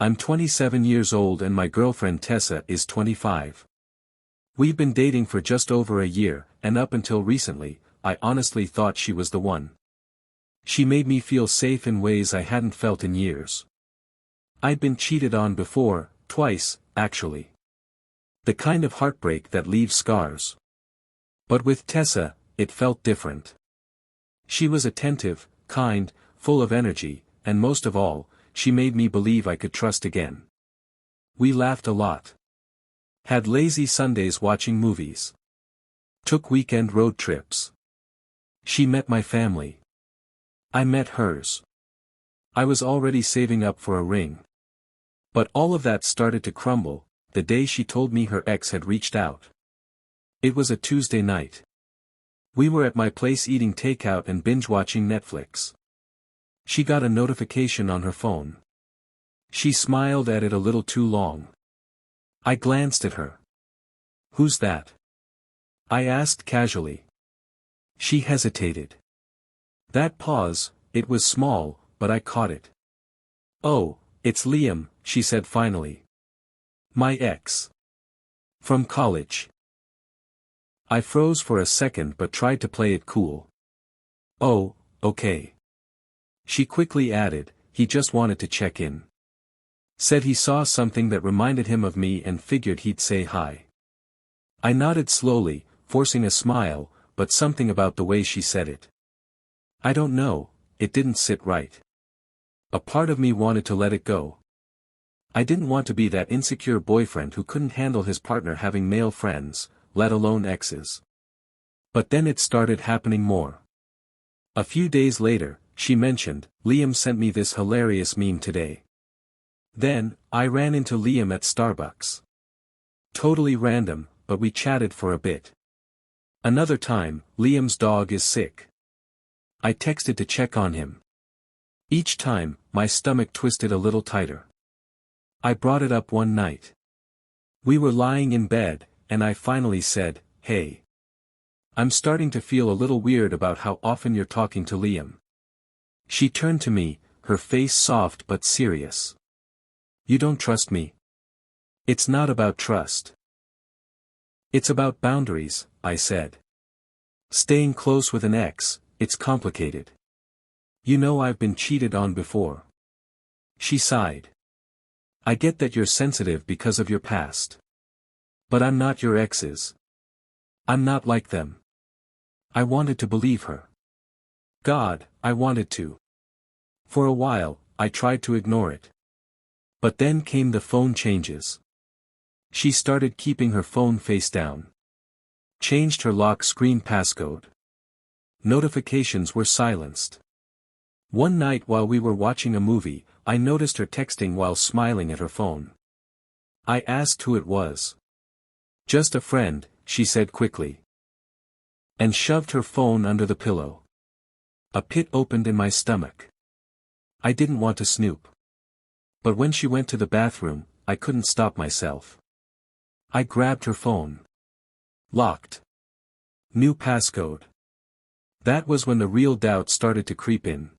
I'm 27 years old and my girlfriend Tessa is 25. We've been dating for just over a year, and up until recently, I honestly thought she was the one. She made me feel safe in ways I hadn't felt in years. I'd been cheated on before, twice, actually. The kind of heartbreak that leaves scars. But with Tessa, it felt different. She was attentive, kind, full of energy, and most of all, she made me believe I could trust again. We laughed a lot. Had lazy Sundays watching movies. Took weekend road trips. She met my family. I met hers. I was already saving up for a ring. But all of that started to crumble, the day she told me her ex had reached out. It was a Tuesday night. We were at my place eating takeout and binge-watching Netflix. She got a notification on her phone. She smiled at it a little too long. I glanced at her. "Who's that?" I asked casually. She hesitated. That pause, it was small, but I caught it. "Oh, it's Liam," she said finally. "My ex. From college." I froze for a second but tried to play it cool. "Oh, okay." She quickly added, "He just wanted to check in. Said he saw something that reminded him of me and figured he'd say hi." I nodded slowly, forcing a smile, but something about the way she said it. I don't know, it didn't sit right. A part of me wanted to let it go. I didn't want to be that insecure boyfriend who couldn't handle his partner having male friends, let alone exes. But then it started happening more. A few days later, she mentioned, "Liam sent me this hilarious meme today." Then, I ran into Liam at Starbucks. Totally random, but we chatted for a bit. Another time, Liam's dog is sick. I texted to check on him. Each time, my stomach twisted a little tighter. I brought it up one night. We were lying in bed, and I finally said, "Hey. I'm starting to feel a little weird about how often you're talking to Liam." She turned to me, her face soft but serious. "You don't trust me?" "It's not about trust. It's about boundaries," I said. "Staying close with an ex, it's complicated. You know I've been cheated on before." She sighed. "I get that you're sensitive because of your past. But I'm not your exes. I'm not like them." I wanted to believe her. God, I wanted to. For a while, I tried to ignore it. But then came the phone changes. She started keeping her phone face down. Changed her lock screen passcode. Notifications were silenced. One night while we were watching a movie, I noticed her texting while smiling at her phone. I asked who it was. "Just a friend," she said quickly. And shoved her phone under the pillow. A pit opened in my stomach. I didn't want to snoop. But when she went to the bathroom, I couldn't stop myself. I grabbed her phone. Locked. New passcode. That was when the real doubt started to creep in.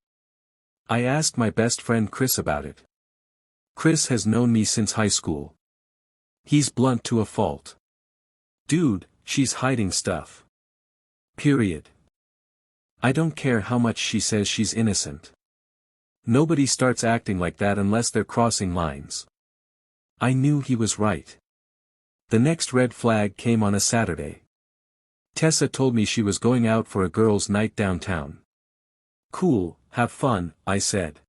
I asked my best friend Chris about it. Chris has known me since high school. He's blunt to a fault. "Dude, she's hiding stuff. Period. I don't care how much she says she's innocent. Nobody starts acting like that unless they're crossing lines." I knew he was right. The next red flag came on a Saturday. Tessa told me she was going out for a girls' night downtown. "Cool, have fun," I said.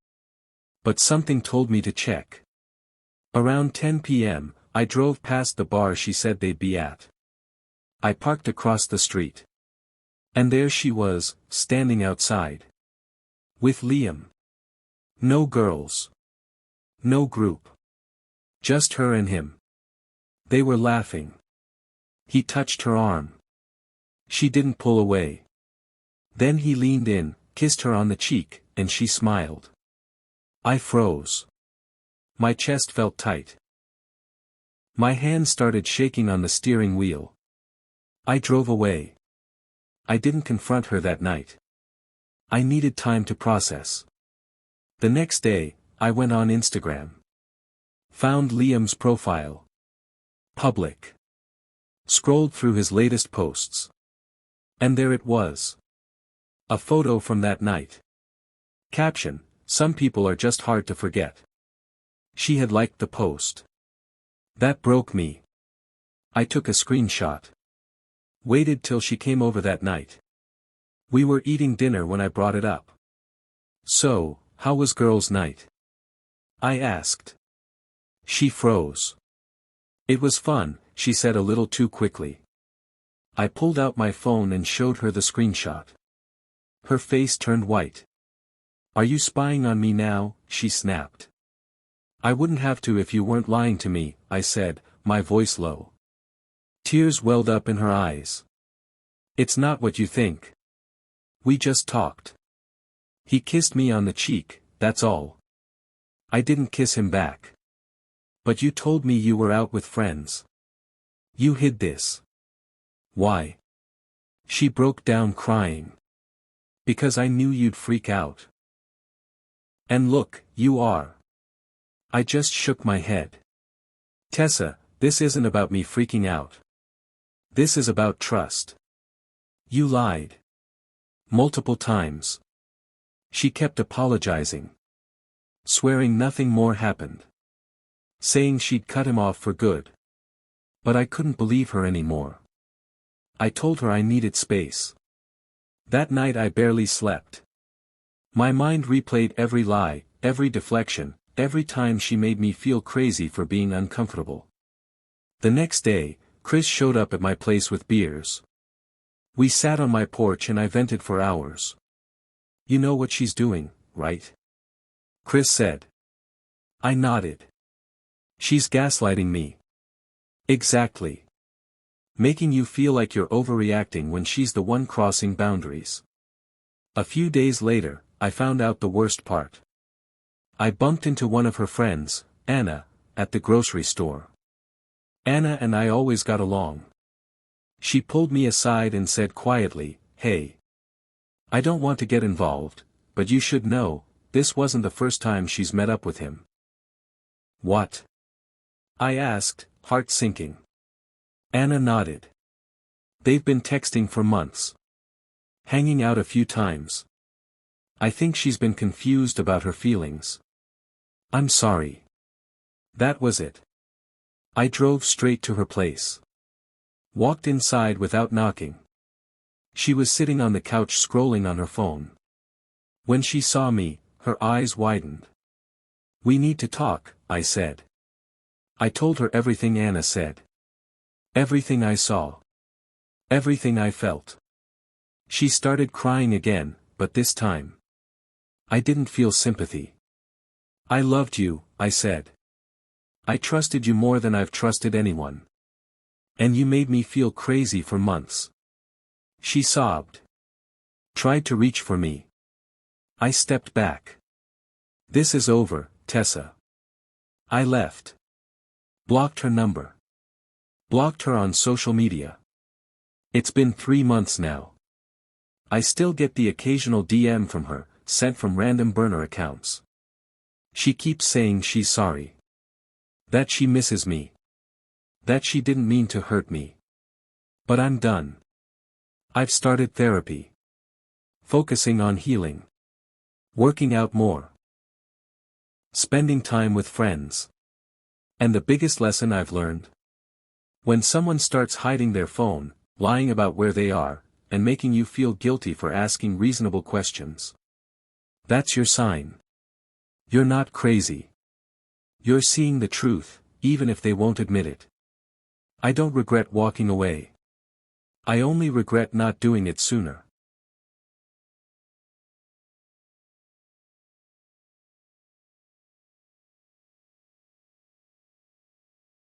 But something told me to check. Around 10 p.m., I drove past the bar she said they'd be at. I parked across the street. And there she was, standing outside. With Liam. No girls. No group. Just her and him. They were laughing. He touched her arm. She didn't pull away. Then he leaned in, kissed her on the cheek, and she smiled. I froze. My chest felt tight. My hands started shaking on the steering wheel. I drove away. I didn't confront her that night. I needed time to process. The next day, I went on Instagram. Found Liam's profile. Public. Scrolled through his latest posts. And there it was. A photo from that night. Caption: some people are just hard to forget. She had liked the post. That broke me. I took a screenshot. Waited till she came over that night. We were eating dinner when I brought it up. So, how was girls' night? I asked. She froze. It was fun, she said a little too quickly. I pulled out my phone and showed her the screenshot. Her face turned white. Are you spying on me now? She snapped. I wouldn't have to if you weren't lying to me, I said, my voice low. Tears welled up in her eyes. It's not what you think. We just talked. He kissed me on the cheek, that's all. I didn't kiss him back. But you told me you were out with friends. You hid this. Why? She broke down crying. Because I knew you'd freak out. And look, you are. I just shook my head. Tessa, this isn't about me freaking out. This is about trust. You lied. Multiple times. She kept apologizing. Swearing nothing more happened. Saying she'd cut him off for good. But I couldn't believe her anymore. I told her I needed space. That night I barely slept. My mind replayed every lie, every deflection, every time she made me feel crazy for being uncomfortable. The next day, Chris showed up at my place with beers. We sat on my porch and I vented for hours. You know what she's doing, right? Chris said. I nodded. She's gaslighting me. Exactly. Making you feel like you're overreacting when she's the one crossing boundaries. A few days later, I found out the worst part. I bumped into one of her friends, Anna, at the grocery store. Anna and I always got along. She pulled me aside and said quietly, "Hey. I don't want to get involved, but you should know, this wasn't the first time she's met up with him." What? I asked, heart sinking. Anna nodded. They've been texting for months. Hanging out a few times. I think she's been confused about her feelings. I'm sorry. That was it. I drove straight to her place. Walked inside without knocking. She was sitting on the couch scrolling on her phone. When she saw me, her eyes widened. We need to talk, I said. I told her everything Anna said. Everything I saw. Everything I felt. She started crying again, but this time. I didn't feel sympathy. I loved you, I said. I trusted you more than I've trusted anyone. And you made me feel crazy for months. She sobbed. Tried to reach for me. I stepped back. This is over, Tessa. I left. Blocked her number. Blocked her on social media. It's been 3 months now. I still get the occasional DM from her, sent from random burner accounts. She keeps saying she's sorry. That she misses me. That she didn't mean to hurt me. But I'm done. I've started therapy. Focusing on healing. Working out more. Spending time with friends. And the biggest lesson I've learned? When someone starts hiding their phone, lying about where they are, and making you feel guilty for asking reasonable questions. That's your sign. You're not crazy. You're seeing the truth, even if they won't admit it. I don't regret walking away. I only regret not doing it sooner.